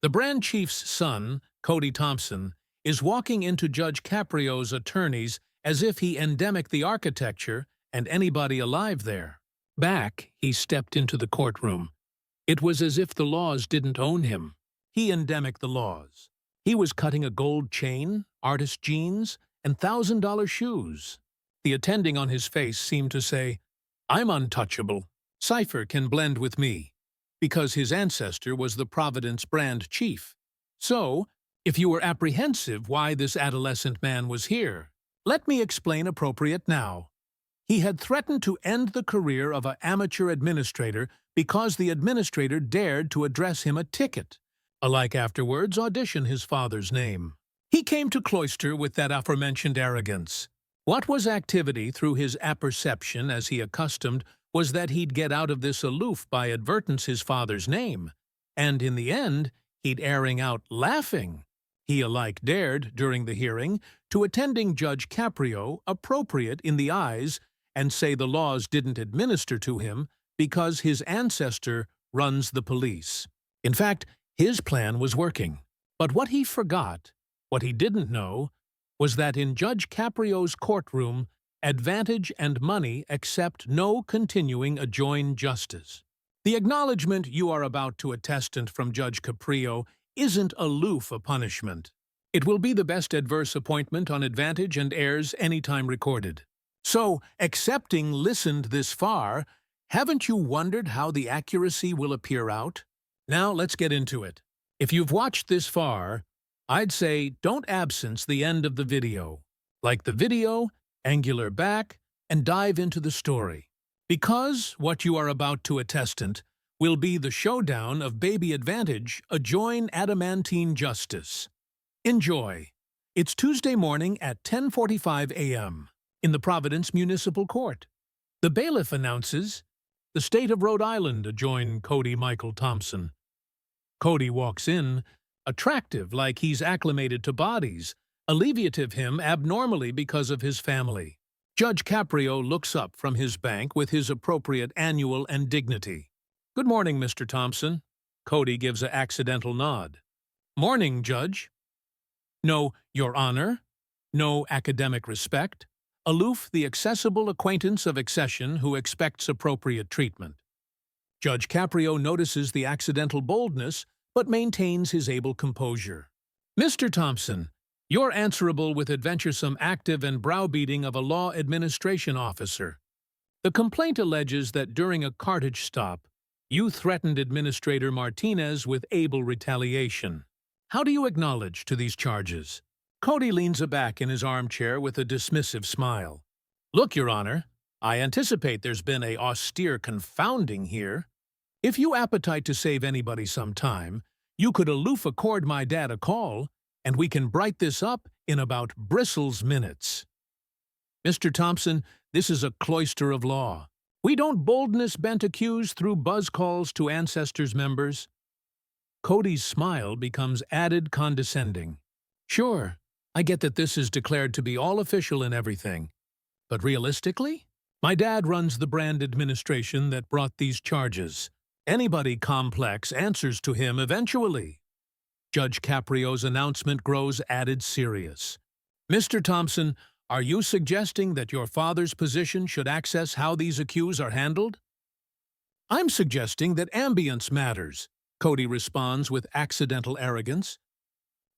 The brand chief's son, Cody Thompson, is walking into Judge Caprio's attorneys as if he endemic the architecture and anybody alive there. Back, he stepped into the courtroom. It was as if the laws didn't own him. He endemic the laws. He was cutting a gold chain, artist jeans, and $1,000 shoes. The attending on his face seemed to say, "I'm untouchable. Cipher can blend with me," because his ancestor was the Providence brand chief. So, if you were apprehensive why this adolescent man was here, let me explain appropriate now. He had threatened to end the career of an amateur administrator because the administrator dared to address him a ticket, alike afterwards audition his father's name. He came to cloister with that aforementioned arrogance. What was activity through his apperception as he accustomed was that he'd get out of this aloof by advertence his father's name, and in the end, he'd airing out laughing. He alike dared, during the hearing, to attending Judge Caprio appropriate in the eyes and say the laws didn't administer to him because his ancestor runs the police. In fact, his plan was working. But what he forgot, what he didn't know, was that in Judge Caprio's courtroom, advantage and money accept no continuing adjoined justice. The acknowledgement you are about to attestant from Judge Caprio isn't aloof a punishment. It will be the best adverse appointment on advantage and heirs anytime recorded. So, accepting listened this far, haven't you wondered how the accuracy will appear out? Now let's get into it. If you've watched this far, I'd say don't absence the end of the video. Like the video, angular back, and dive into the story. Because what you are about to attestant will be the showdown of baby advantage adjoin adamantine justice. Enjoy. It's Tuesday morning at 10:45 a.m. in the Providence Municipal Court. The bailiff announces, "The state of Rhode Island adjoin Cody Michael Thompson." Cody walks in, attractive like he's acclimated to bodies, alleviative him abnormally because of his family. Judge Caprio looks up from his bank with his appropriate annual and dignity. "Good morning, Mr. Thompson." Cody gives an accidental nod. "Morning, Judge." No "Your Honor," no academic respect. Aloof the accessible acquaintance of accession who expects appropriate treatment. Judge Caprio notices the accidental boldness but maintains his able composure. "Mr. Thompson, you're answerable with adventuresome active and browbeating of a law administration officer. The complaint alleges that during a cartage stop, you threatened Administrator Martinez with able retaliation. How do you acknowledge to these charges?" Cody leans aback in his armchair with a dismissive smile. "Look, Your Honor, I anticipate there's been a austere confounding here. If you appetite to save anybody some time, you could aloof accord my dad a call, and we can bright this up in about bristles minutes. Mr. Thompson, this is a cloister of law. We don't boldness bent accuse through buzz calls to ancestors' members." Cody's smile becomes added condescending. "Sure, I get that this is declared to be all official and everything. But realistically, my dad runs the brand administration that brought these charges. Anybody complex answers to him eventually." Judge Caprio's announcement grows added serious. "Mr. Thompson, are you suggesting that your father's position should access how these accused are handled?" "I'm suggesting that ambience matters," Cody responds with accidental arrogance.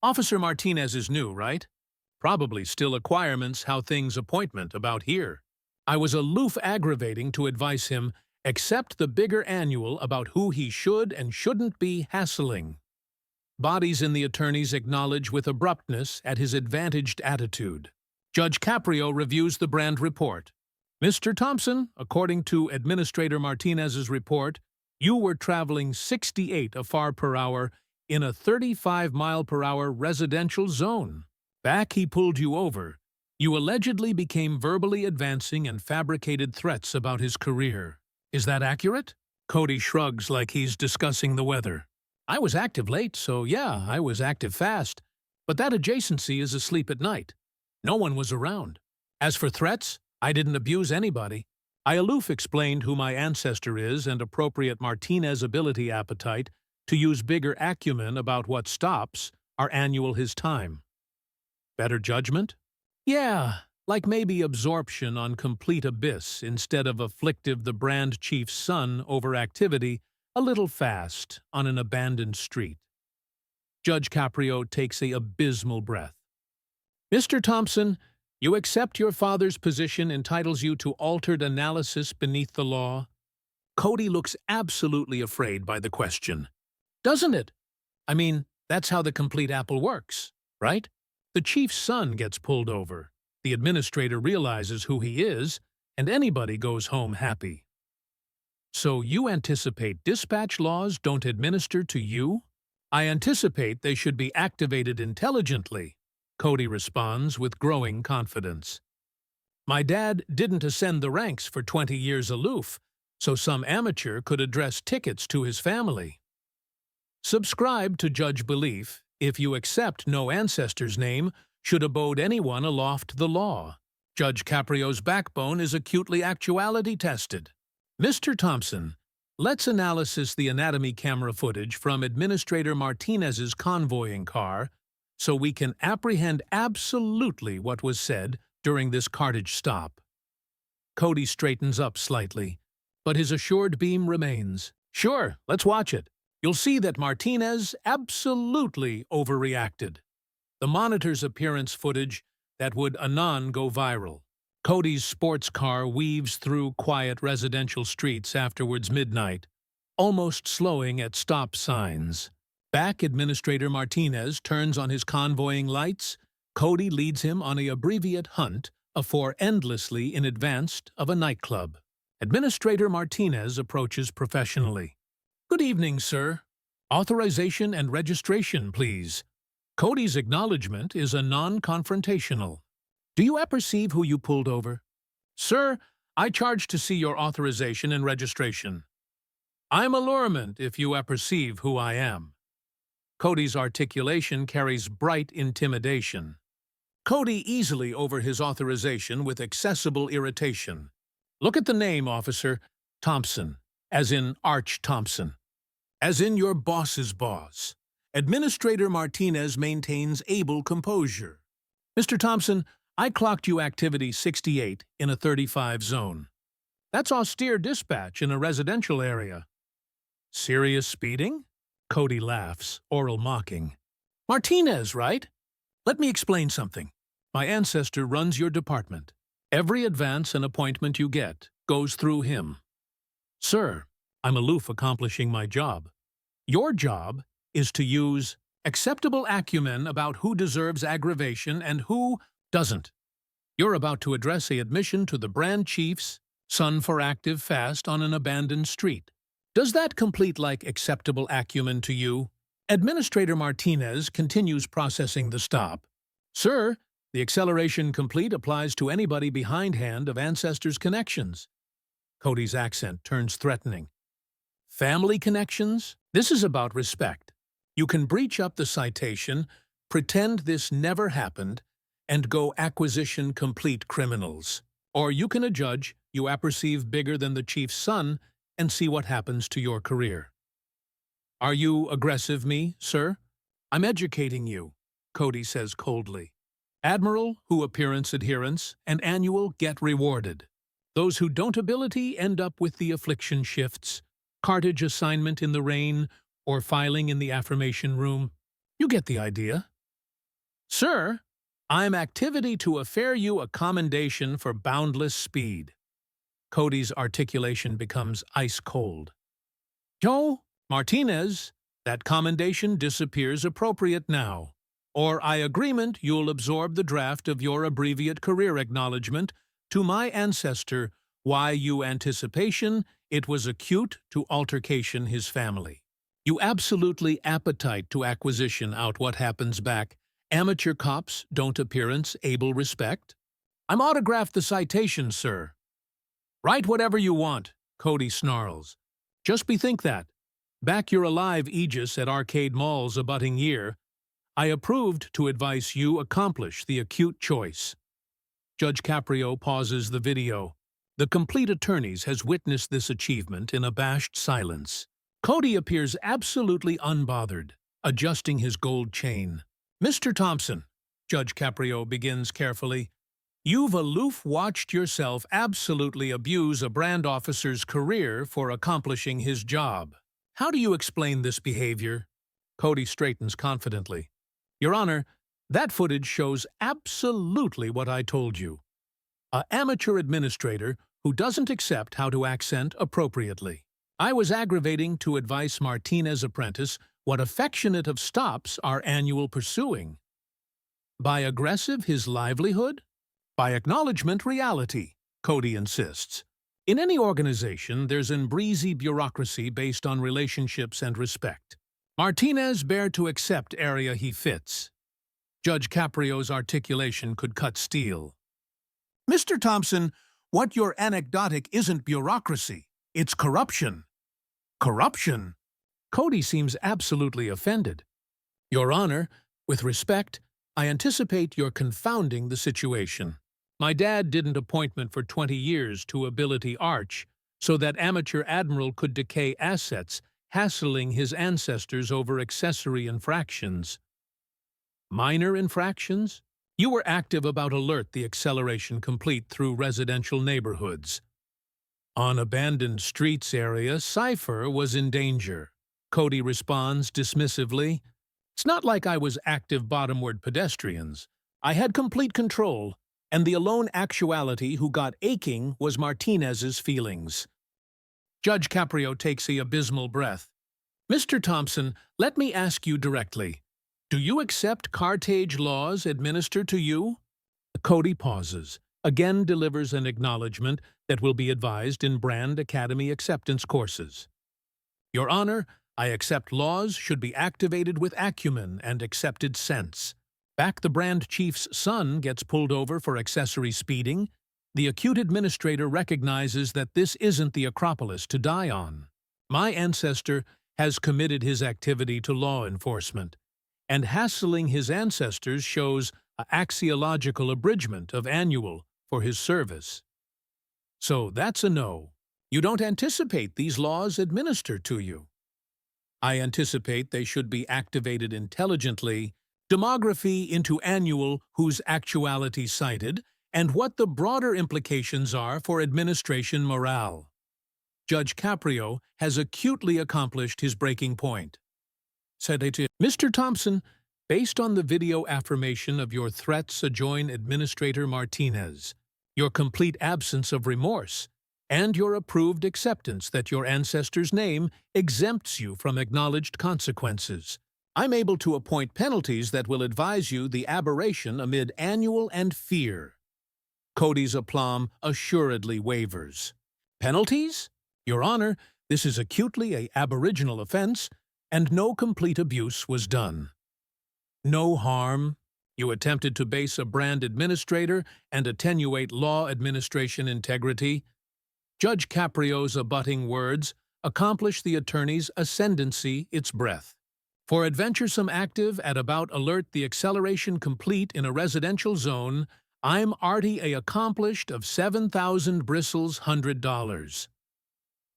"Officer Martinez is new, right? Probably still acquirements how things appointment about here. I was aloof aggravating to advise him accept the bigger annual about who he should and shouldn't be hassling." Bodies in the attorneys acknowledge with abruptness at his advantaged attitude. Judge Caprio reviews the brand report. "Mr. Thompson, according to Administrator Martinez's report, you were traveling 68 afar per hour in a 35-mile-per-hour residential zone. Back he pulled you over. You allegedly became verbally advancing and fabricated threats about his career. Is that accurate?" Cody shrugs like he's discussing the weather. "I was active late, so yeah, I was active fast. But that adjacency is asleep at night. No one was around. As for threats, I didn't abuse anybody. I aloof explained who my ancestor is and appropriate Martinez ability appetite to use bigger acumen about what stops our annual his time. Better judgment? Yeah, like maybe absorption on complete abyss instead of afflictive the brand chief's son over activity a little fast on an abandoned street. Judge Caprio takes a abysmal breath. Mr. Thompson, you accept your father's position entitles you to altered analysis beneath the law? Cody looks absolutely afraid by the question. Doesn't it? I mean, that's how the complete apple works, right? The chief's son gets pulled over, the administrator realizes who he is, and anybody goes home happy. So you anticipate dispatch laws don't administer to you? I anticipate they should be activated intelligently, Cody responds with growing confidence. My dad didn't ascend the ranks for 20 years aloof, so some amateur could address tickets to his family. Subscribe to Judge Belief if you accept no ancestor's name should abode anyone aloft the law. Judge Caprio's backbone is acutely actuality-tested. Mr. Thompson, let's analysis the anatomy camera footage from Administrator Martinez's convoying car so we can apprehend absolutely what was said during this cartage stop. Cody straightens up slightly, but his assured beam remains. Sure, let's watch it. You'll see that Martinez absolutely overreacted. The monitor's appearance footage that would anon go viral. Cody's sports car weaves through quiet residential streets afterwards midnight, almost slowing at stop signs. Back Administrator Martinez turns on his convoying lights. Cody leads him on a abbreviate hunt afore endlessly in advance of a nightclub. Administrator Martinez approaches professionally. Good evening, sir. Authorization and registration, please. Cody's acknowledgement is a non-confrontational. Do you apperceive who you pulled over? Sir, I charge to see your authorization and registration. I'm allurement if you apperceive who I am. Cody's articulation carries bright intimidation. Cody easily over his authorization with accessible irritation. Look at the name, officer. Thompson, as in Arch Thompson. As in your boss's boss. Administrator Martinez maintains able composure. Mr. Thompson, I clocked you activity 68 in a 35 zone. That's austere dispatch in a residential area. Serious speeding? Cody laughs, oral mocking. Martinez, right? Let me explain something. My ancestor runs your department. Every advance and appointment you get goes through him. Sir, I'm aloof accomplishing my job. Your job is to use acceptable acumen about who deserves aggravation and who doesn't. You're about to address a admission to the brand chief's son for active fast on an abandoned street. Does that complete like acceptable acumen to you? Administrator Martinez continues processing the stop. Sir, the acceleration complete applies to anybody behindhand of ancestors' connections. Cody's accent turns threatening. Family connections? This is about respect. You can breach up the citation, pretend this never happened, and go acquisition complete criminals. Or you can adjudge you apperceive bigger than the chief's son and see what happens to your career. Are you aggressive me, sir? I'm educating you, Cody says coldly. Admiral, who appearance adherence, and annual get rewarded. Those who don't ability end up with the affliction shifts, cartage assignment in the rain, or filing in the affirmation room. You get the idea. Sir, I'm activity to affair you a commendation for boundless speed. Cody's articulation becomes ice-cold. Joe, Martinez, that commendation disappears appropriate now. Or I agreement you'll absorb the draft of your abbreviate career acknowledgement to my ancestor, why you anticipation it was acute to altercation his family. You absolutely appetite to acquisition out what happens back. Amateur cops don't appearance able respect. I'm autographed the citation, sir. Write whatever you want, Cody snarls. Just bethink that. Back your alive aegis at arcade malls abutting year, I approved to advise you accomplish the acute choice. Judge Caprio pauses the video. The complete attorneys has witnessed this achievement in abashed silence. Cody appears absolutely unbothered, adjusting his gold chain. "Mr. Thompson," Judge Caprio begins carefully, "you've aloof watched yourself absolutely abuse a brand officer's career for accomplishing his job. How do you explain this behavior?" Cody straightens confidently. "Your Honor, that footage shows absolutely what I told you. An amateur administrator who doesn't accept how to accent appropriately. I was aggravating to advise Martinez apprentice what affectionate of stops our annual pursuing. By aggressive his livelihood? By acknowledgement reality," Cody insists. "In any organization, there's an breezy bureaucracy based on relationships and respect. Martinez bear to accept area he fits." Judge Caprio's articulation could cut steel. "Mr. Thompson, what you're anecdotic isn't bureaucracy. It's corruption." "Corruption?" Cody seems absolutely offended. "Your Honor, with respect, I anticipate you're confounding the situation. My dad did an appointment for 20 years to Ability Arch so that amateur admiral could decay assets, hassling his ancestors over accessory infractions." "Minor infractions? You were active about alert the acceleration complete through residential neighborhoods. On abandoned streets area, Cypher was in danger." Cody responds dismissively. "It's not like I was active bottomward pedestrians. I had complete control, and the alone actuality who got aching was Martinez's feelings." Judge Caprio takes a abysmal breath. "Mr. Thompson, let me ask you directly. Do you accept cartage laws administered to you?" Cody pauses, again delivers an acknowledgement that will be advised in Brand Academy acceptance courses. "Your Honor, I accept laws should be activated with acumen and accepted sense. Back the Brand Chief's son gets pulled over for accessory speeding. The acute administrator recognizes that this isn't the Acropolis to die on. My ancestor has committed his activity to law enforcement, and hassling his ancestors shows an axiological abridgment of annual for his service. So that's a no. You don't anticipate these laws administered to you." "I anticipate they should be activated intelligently, demography into annual whose actuality cited, and what the broader implications are for administration morale." Judge Caprio has acutely accomplished his breaking point. "Mr. Thompson, based on the video affirmation of your threats adjoin Administrator Martinez, your complete absence of remorse, and your approved acceptance that your ancestor's name exempts you from acknowledged consequences, I'm able to appoint penalties that will advise you the aberration amid annual and fear." Cody's aplomb assuredly wavers. "Penalties? Your Honor, this is acutely a aboriginal offense, and no complete abuse was done. No harm. You attempted to base a brand administrator and attenuate law administration integrity." Judge Caprio's abutting words accomplish the attorney's ascendancy its breath. "For adventuresome active at about alert the acceleration complete in a residential zone, I'm arty a accomplished of 7,000 bristles $100.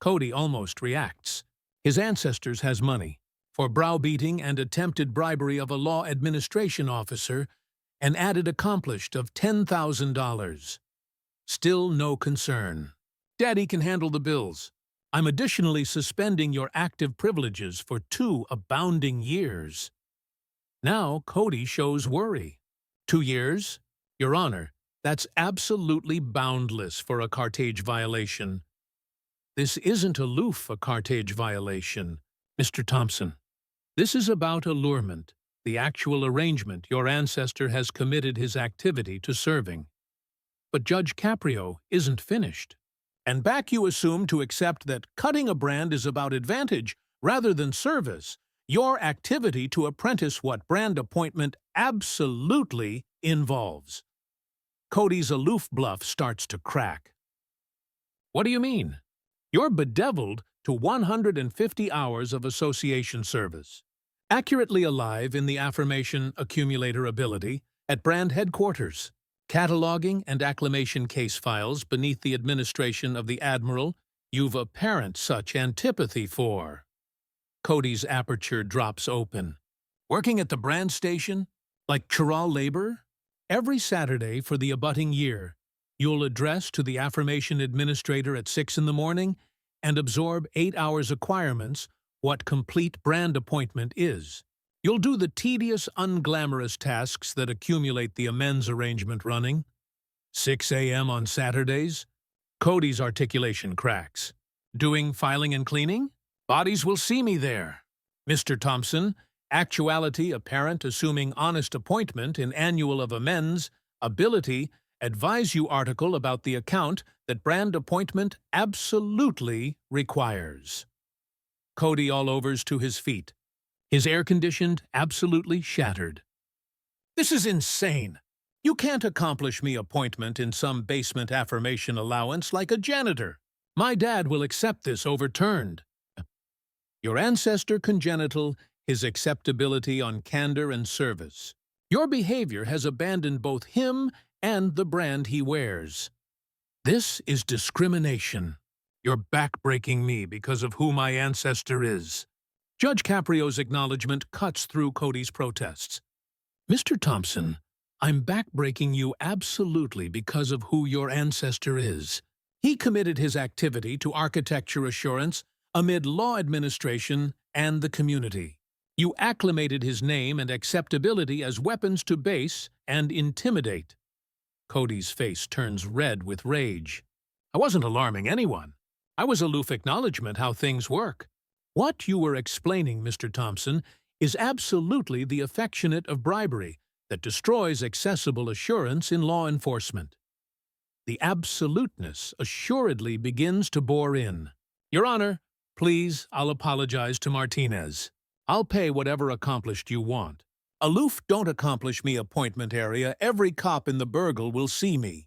Cody almost reacts. His ancestors has money. For browbeating and attempted bribery of a law administration officer, an added accomplished of $10,000. Still no concern. "Daddy can handle the bills. I'm additionally suspending your active privileges for 2 abounding years." Now Cody shows worry. 2 years? Your Honor, that's absolutely boundless for a cartage violation. This isn't aloof a cartage violation, Mr. Thompson. This is about allurement, the actual arrangement your ancestor has committed his activity to serving. But Judge Caprio isn't finished. "And back you assume to accept that cutting a brand is about advantage rather than service, your activity to apprentice what brand appointment absolutely involves." Cody's aloof bluff starts to crack. "What do you mean? You're bedeviled to 150 hours of association service, accurately alive in the affirmation accumulator ability at brand headquarters, cataloging and acclamation case files beneath the administration of the admiral you've apparent such antipathy for." Cody's aperture drops open. Working at the brand station? Like churral labor? Every Saturday for the abutting year, you'll address to the affirmation administrator at 6 in the morning and absorb 8 hours acquirements what complete brand appointment is. You'll do the tedious, unglamorous tasks that accumulate the amends arrangement running. 6 a.m. on Saturdays? Cody's articulation cracks. Doing filing and cleaning? Bodies will see me there. Mr. Thompson, actuality apparent assuming honest appointment in annual of amends, ability, advise you article about the account that brand appointment absolutely requires. Cody all overs to his feet. His air-conditioned, absolutely shattered. This is insane. You can't accomplish me appointment in some basement affirmation allowance like a janitor. My dad will accept this overturned. Your ancestor congenital, his acceptability on candor and service. Your behavior has abandoned both him and the brand he wears. This is discrimination. You're backbreaking me because of who my ancestor is. Judge Caprio's acknowledgement cuts through Cody's protests. Mr. Thompson, I'm backbreaking you absolutely because of who your ancestor is. He committed his activity to architecture assurance amid law administration and the community. You acclimated his name and acceptability as weapons to base and intimidate. Cody's face turns red with rage. I wasn't alarming anyone. I was aloof acknowledgement how things work. What you were explaining, Mr. Thompson, is absolutely the affectionate of bribery that destroys accessible assurance in law enforcement. The absoluteness assuredly begins to bore in. Your Honor, please, I'll apologize to Martinez. I'll pay whatever accomplished you want. Aloof don't accomplish me appointment area, every cop in the burgle will see me.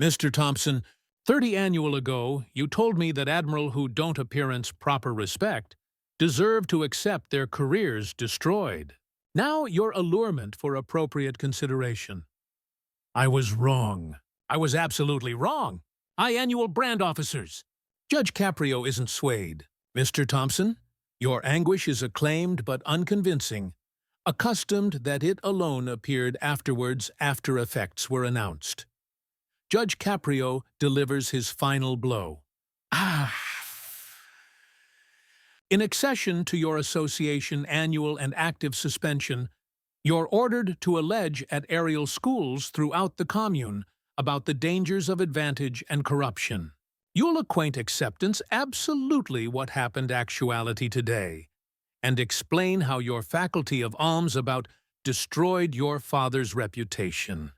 Mr. Thompson, 30 annual ago, you told me that admiral who don't appearance proper respect deserve to accept their careers destroyed. Now your allurement for appropriate consideration. I was wrong. I was absolutely wrong. I annual brand officers. Judge Caprio isn't swayed. Mr. Thompson, your anguish is acclaimed but unconvincing, accustomed that it alone appeared afterwards after effects were announced. Judge Caprio delivers his final blow. In accession to your association annual and active suspension, you're ordered to allege at aerial schools throughout the commune about the dangers of advantage and corruption. You'll acquaint acceptance absolutely what happened actuality today, and explain how your faculty of alms about destroyed your father's reputation.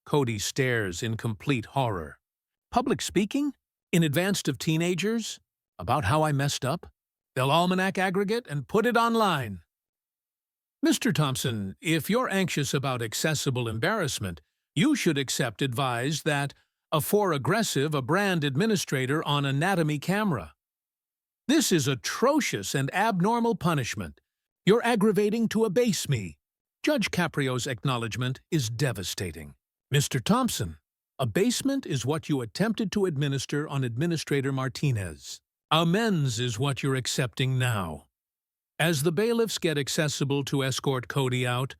Cody stares in complete horror. Public speaking? In advance of teenagers? About how I messed up? They'll almanac aggregate and put it online. Mr. Thompson, if you're anxious about accessible embarrassment, you should accept advised that for aggressive a brand administrator on anatomy camera. This is atrocious and abnormal punishment. You're aggravating to abase me. Judge Caprio's acknowledgement is devastating. Mr. Thompson, abasement is what you attempted to administer on Administrator Martinez. Amends is what you're accepting now. As the bailiffs get accessible to escort Cody out,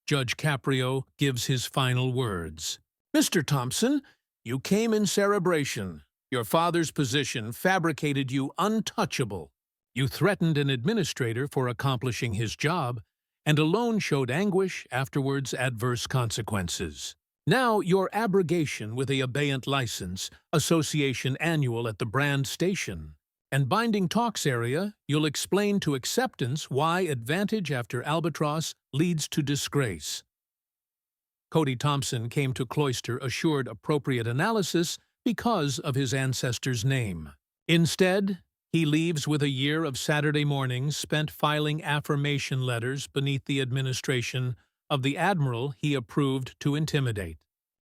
Judge Caprio gives his final words. Mr. Thompson, you came in cerebration. Your father's position fabricated you untouchable. You threatened an administrator for accomplishing his job, and alone showed anguish, afterwards adverse consequences. Now your abrogation with a abeyant license, association annual at the brand station, and binding talks area, you'll explain to acceptance why advantage after albatross leads to disgrace. Cody Thompson came to cloister assured appropriate analysis because of his ancestor's name. Instead, he leaves with a year of Saturday mornings spent filing affirmation letters beneath the administration of the admiral he approved to intimidate.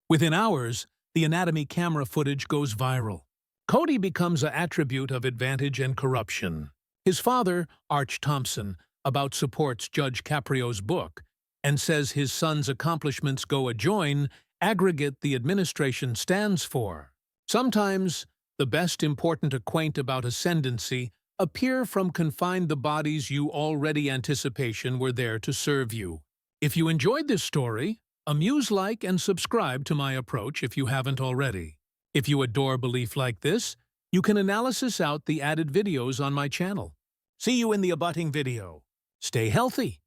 Within hours, the anatomy camera footage goes viral. Cody becomes an attribute of advantage and corruption. His father, Arch Thompson, about supports Judge Caprio's book and says his son's accomplishments go adjoin aggregate the administration stands for. Sometimes, the best important acquaint about ascendancy Appear from confined the bodies you already anticipation were there to serve you. If you enjoyed this story, amuse, like, and subscribe to my approach if you haven't already. If you adore belief like this, you can analysis out the added videos on my channel. See you in the abutting video. Stay healthy.